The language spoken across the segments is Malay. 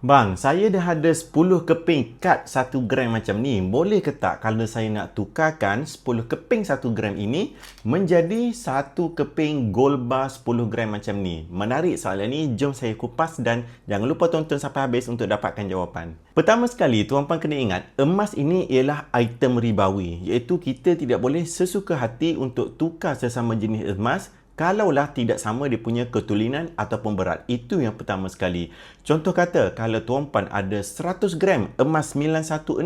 Bang, saya dah ada 10 keping kad 1 gram macam ni. Boleh ke tak kalau saya nak tukarkan 10 keping 1 gram ini menjadi 1 keping gold bar 10 gram macam ni? Menarik soalan ni. Jom saya kupas dan jangan lupa tonton sampai habis untuk dapatkan jawapan. Pertama sekali, tuan-puan kena ingat, emas ini ialah item ribawi. Iaitu kita tidak boleh sesuka hati untuk tukar sesama jenis emas kalaulah tidak sama dia punya ketulinan ataupun berat. Itu yang pertama sekali. Contoh kata, kalau tuan-puan ada 100 gram emas 916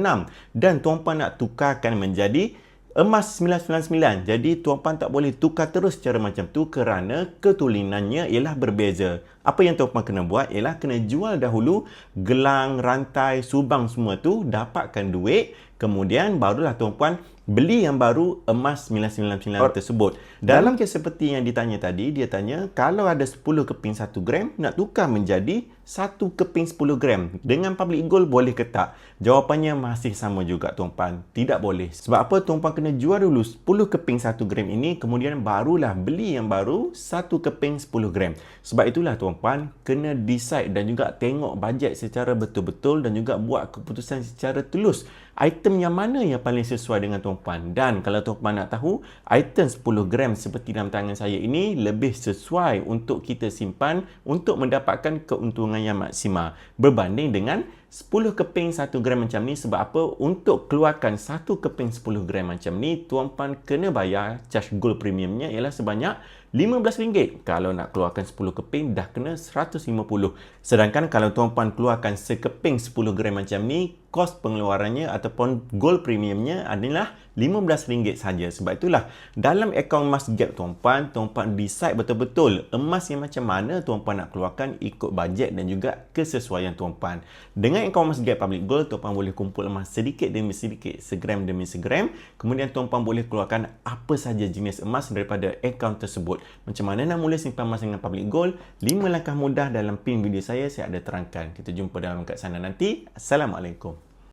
dan tuan-puan nak tukarkan menjadi emas 999. Jadi tuan-puan tak boleh tukar terus secara macam tu kerana ketulinannya ialah berbeza. Apa yang tuan-puan kena buat ialah kena jual dahulu gelang, rantai, subang semua tu, dapatkan duit, kemudian barulah tuan-puan beli yang baru emas 999 tersebut. Dalam kes seperti yang ditanya tadi, dia tanya kalau ada 10 keping 1 gram nak tukar menjadi 1 keping 10 gram dengan public gold boleh ke tak? Jawapannya masih sama juga tuan-puan. Tidak boleh. Sebab apa? Tuan-puan kena jual dulu 10 keping 1 gram ini, kemudian barulah beli yang baru 1 keping 10 gram. Sebab itulah tuan-puan kena decide dan juga tengok bajet secara betul-betul dan juga buat keputusan secara tulus. Item yang mana yang paling sesuai dengan tuan-puan. Dan kalau tuan-puan nak tahu, item 10 gram seperti dalam tangan saya ini lebih sesuai untuk kita simpan untuk mendapatkan keuntungan yang maksima berbanding dengan 10 keping 1 gram macam ni. Sebab apa? Untuk keluarkan 1 keping 10 gram macam ni, tuan-puan kena bayar charge gold premiumnya ialah sebanyak RM15. Kalau nak keluarkan 10 keping dah kena RM150. Sedangkan kalau tuan-puan keluarkan sekeping 10 gram macam ni, kos pengeluarannya ataupun gold premiumnya adalah RM15 saja. Sebab itulah dalam akaun emas gap tuan-puan, tuan-puan decide betul-betul emas yang macam mana tuan-puan nak keluarkan ikut bajet dan juga kesesuaian tuan-puan. Dengan akaun emas gap public gold, tuan-puan boleh kumpul emas sedikit demi sedikit, segram demi segram. Kemudian tuan-puan boleh keluarkan apa saja jenis emas daripada akaun tersebut. Macam mana nak mula simpan emas dengan public gold? 5 langkah mudah dalam pin video saya ada terangkan. Kita jumpa dalam kat sana nanti. Assalamualaikum.